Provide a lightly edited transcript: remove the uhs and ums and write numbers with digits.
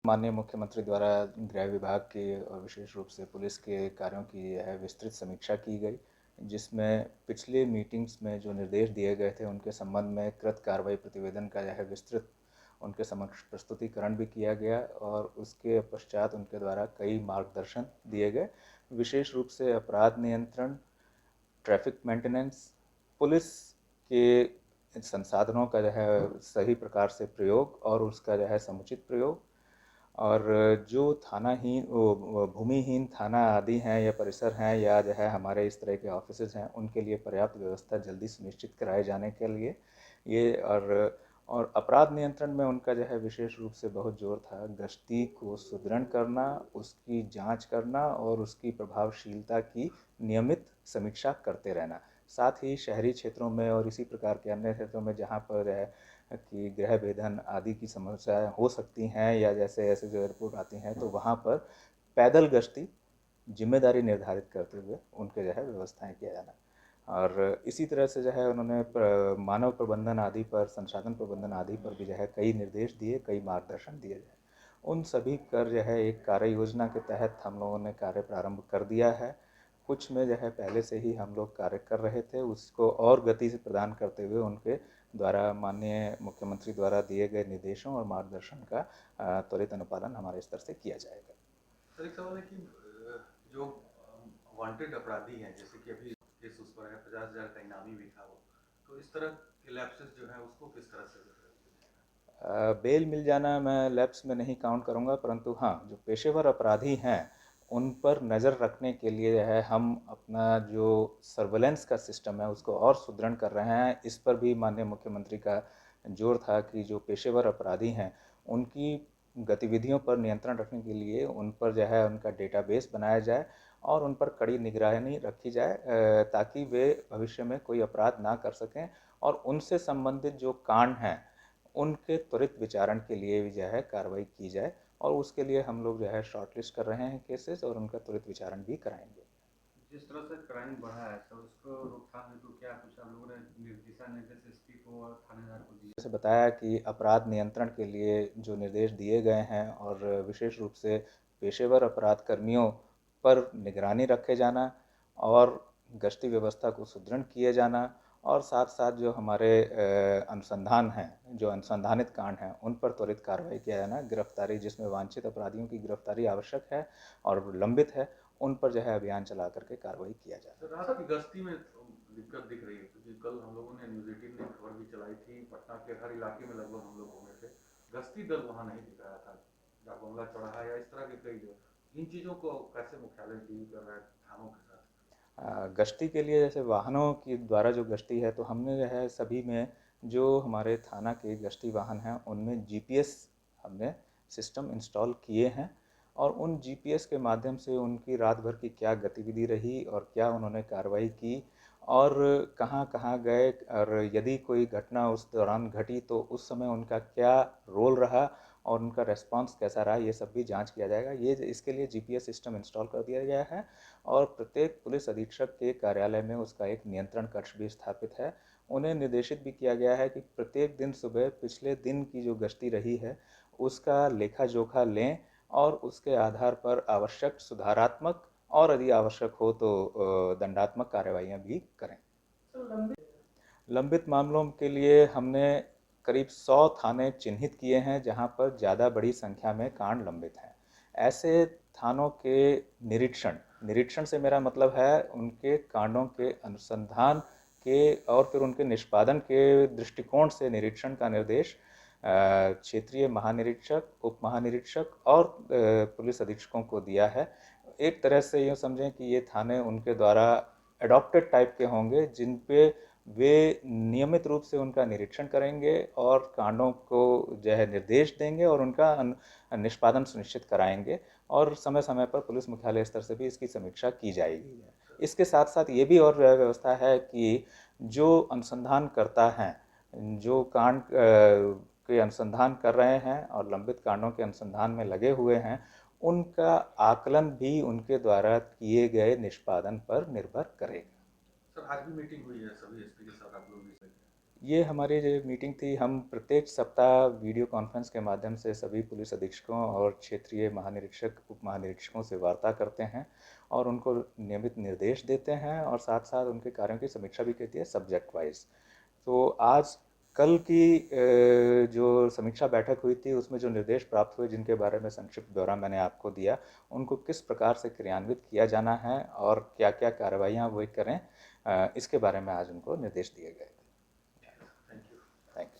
माननीय मुख्यमंत्री द्वारा गृह विभाग की और विशेष रूप से पुलिस के कार्यों की यह विस्तृत समीक्षा की गई, जिसमें पिछले मीटिंग्स में जो निर्देश दिए गए थे उनके संबंध में कृत कार्रवाई प्रतिवेदन का यह विस्तृत उनके समक्ष प्रस्तुतिकरण भी किया गया और उसके पश्चात उनके द्वारा कई मार्गदर्शन दिए गए। विशेष रूप से अपराध नियंत्रण, ट्रैफिक मेंटेनेंस, पुलिस के संसाधनों का जो है सही प्रकार से प्रयोग और उसका जो है समुचित प्रयोग, और जो थानाहीन भूमिहीन थाना आदि हैं या परिसर हैं या जो है हमारे इस तरह के ऑफिसेज हैं, उनके लिए पर्याप्त व्यवस्था जल्दी सुनिश्चित कराए जाने के लिए ये। और अपराध नियंत्रण में उनका जो है विशेष रूप से बहुत जोर था गश्ती को सुदृढ़ करना, उसकी जांच करना और उसकी प्रभावशीलता की नियमित समीक्षा करते रहना। साथ ही शहरी क्षेत्रों में और इसी प्रकार के अन्य क्षेत्रों में जहाँ पर है कि गृह भेदन आदि की समस्याएं हो सकती हैं या जैसे ऐसे जो एयरपोर्ट आती हैं, तो वहाँ पर पैदल गश्ती जिम्मेदारी निर्धारित करते हुए उनके जो है व्यवस्थाएं किया जाना। और इसी तरह से जो है उन्होंने मानव प्रबंधन आदि पर, संसाधन प्रबंधन आदि पर भी जो है कई निर्देश दिए, कई मार्गदर्शन दिए जाए। उन सभी कर जो है एक कार्य योजना के तहत हम लोगों ने कार्य प्रारंभ कर दिया है। कुछ में जो है पहले से ही हम लोग कार्य कर रहे थे, उसको और गति से प्रदान करते हुए उनके द्वारा माननीय मुख्यमंत्री द्वारा दिए गए निर्देशों और मार्गदर्शन का त्वरित अनुपालन हमारे स्तर से किया जाएगा। सर, एक सवाल है कि जो वांटेड अपराधी हैं, जैसे कि अभी केस उस पर है, 50,000 का इनामी भी था वो, तो इस तरह के लैप्सेस जो है उसको किस तरह से बेल मिल जाना मैं लैप्स में नहीं काउंट करूंगा, परंतु हाँ, जो पेशेवर अपराधी हैं उन पर नज़र रखने के लिए जो है हम अपना जो सर्वेलेंस का सिस्टम है उसको और सुदृढ़ कर रहे हैं। इस पर भी माननीय मुख्यमंत्री का जोर था कि जो पेशेवर अपराधी हैं उनकी गतिविधियों पर नियंत्रण रखने के लिए उन पर जो है उनका डेटाबेस बनाया जाए और उन पर कड़ी निगरानी रखी जाए, ताकि वे भविष्य में कोई अपराध ना कर सकें और उनसे संबंधित जो कांड हैं उनके त्वरित विचारण के लिए भी जो है कार्रवाई की जाए। और उसके लिए हम लोग जो है शॉर्टलिस्ट कर रहे हैं केसेस और उनका त्वरित विचारण भी कराएंगे। जिस तरह से क्राइम बढ़ा है सर, उसको रोकथाम हेतु क्या कुछ आप लोगों ने दिशा निर्देश एसपी को और थानेदार को दिए? जैसे बताया कि अपराध नियंत्रण के लिए जो निर्देश दिए गए हैं और विशेष रूप से पेशेवर अपराध कर्मियों पर निगरानी रखे जाना और गश्ती व्यवस्था को सुदृढ़ किए जाना, और साथ साथ जो हमारे अनुसंधान हैं, जो अनुसंधानित कांड हैं उन पर त्वरित कार्रवाई किया जाना, गिरफ्तारी जिसमें वांछित अपराधियों की गिरफ्तारी आवश्यक है और लंबित है, उन पर जो है अभियान चला करके कार्रवाई किया जाना। सर, रात की गश्ती में दिक्कत दिख रही है, क्योंकि कल हम लोगों ने न्यूज 18 ने खबर भी चलाई थी, पटना के हर इलाके में लगभग हम लोग घूमे थे, गश्ती दल वहाँ नहीं दिख रहा था। डाकुमला चौराहा या इस तरह के कई जगह, इन चीज़ों को कैसे मुख्यालय डील कर रहा है थानों के साथ? गश्ती के लिए जैसे वाहनों की द्वारा जो गश्ती है, तो हमने जो है सभी में जो हमारे थाना के गश्ती वाहन हैं उनमें जीपीएस हमने सिस्टम इंस्टॉल किए हैं और उन जीपीएस के माध्यम से उनकी रात भर की क्या गतिविधि रही और क्या उन्होंने कार्रवाई की और कहाँ कहाँ गए, और यदि कोई घटना उस दौरान घटी तो उस समय उनका क्या रोल रहा और उनका रेस्पॉन्स कैसा रहा, ये सब भी जांच किया जाएगा। ये इसके लिए जीपीएस सिस्टम इंस्टॉल कर दिया गया है और प्रत्येक पुलिस अधीक्षक के कार्यालय में उसका एक नियंत्रण कक्ष भी स्थापित है। उन्हें निर्देशित भी किया गया है कि प्रत्येक दिन सुबह पिछले दिन की जो गश्ती रही है उसका लेखा जोखा लें और उसके आधार पर आवश्यक सुधारात्मक और यदि आवश्यक हो तो दंडात्मक कार्रवाइयाँ भी करें। लंबित मामलों के लिए हमने करीब 100 थाने चिन्हित किए हैं जहां पर ज़्यादा बड़ी संख्या में कांड लंबित हैं। ऐसे थानों के निरीक्षण निरीक्षण से मेरा मतलब है उनके कांडों के अनुसंधान के और फिर उनके निष्पादन के दृष्टिकोण से निरीक्षण का निर्देश क्षेत्रीय महानिरीक्षक, उप महानिरीक्षक और पुलिस अधीक्षकों को दिया है। एक तरह से यूँ समझें कि ये थाने उनके द्वारा एडॉप्टेड टाइप के होंगे जिन पे वे नियमित रूप से उनका निरीक्षण करेंगे और कांडों को जो है निर्देश देंगे और उनका निष्पादन सुनिश्चित कराएंगे और समय समय पर पुलिस मुख्यालय स्तर से भी इसकी समीक्षा की जाएगी। इसके साथ साथ ये भी और व्यवस्था है कि जो अनुसंधान करता है, जो कांड के अनुसंधान कर रहे हैं और लंबित कांडों के अनुसंधान में लगे हुए हैं, उनका आकलन भी उनके द्वारा किए गए निष्पादन पर निर्भर करेगा। सर, आज भी मीटिंग हुई है सभी एसपी के साथ, आप लोग भी? ये हमारी जो मीटिंग थी, हम प्रत्येक सप्ताह वीडियो कॉन्फ्रेंस के माध्यम से सभी पुलिस अधीक्षकों और क्षेत्रीय महानिरीक्षक उप महानिरीक्षकों से वार्ता करते हैं और उनको नियमित निर्देश देते हैं और साथ साथ उनके कार्यों की समीक्षा भी कहती है सब्जेक्ट वाइज। तो आज कल की जो समीक्षा बैठक हुई थी उसमें जो निर्देश प्राप्त हुए जिनके बारे में संक्षिप्त ब्यौरा मैंने आपको दिया, उनको किस प्रकार से क्रियान्वित किया जाना है और क्या क्या कार्रवाइयाँ वो करें, इसके बारे में आज उनको निर्देश दिए गए।